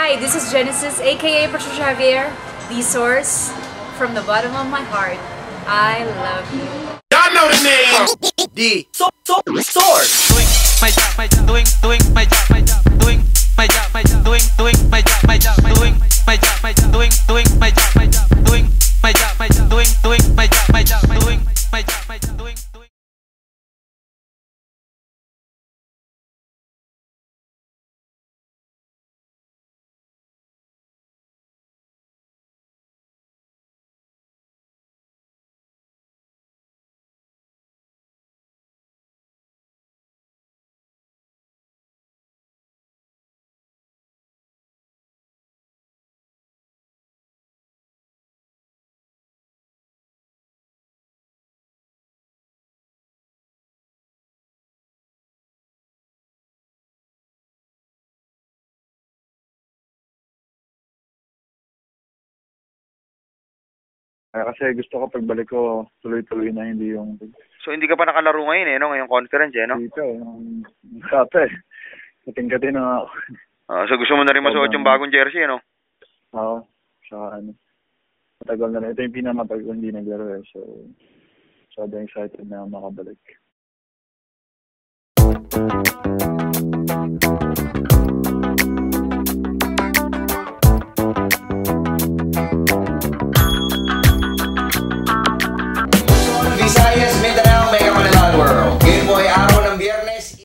Hi, this is Genesis, aka Patricia Javier, the source. From the bottom of my heart, I love you. Y'all know the name. The source. Doing my job, doing my job, doing my job, doing my job, doing my job, doing my job, doing my job, doing my job, doing my job, doing. Kasi gusto ko pagbalik ko, tuloy-tuloy na hindi yung... So hindi ka pa nakalaro ngayon no? Ngayong conference no? Dito, yung kata Kating-kating na ako. So gusto mo na rin masuot yung bagong jersey no? Oo. Saka matagal na rin. Ito yung pinamatagal ko hindi naglaro So, sobrang excited na makabalik.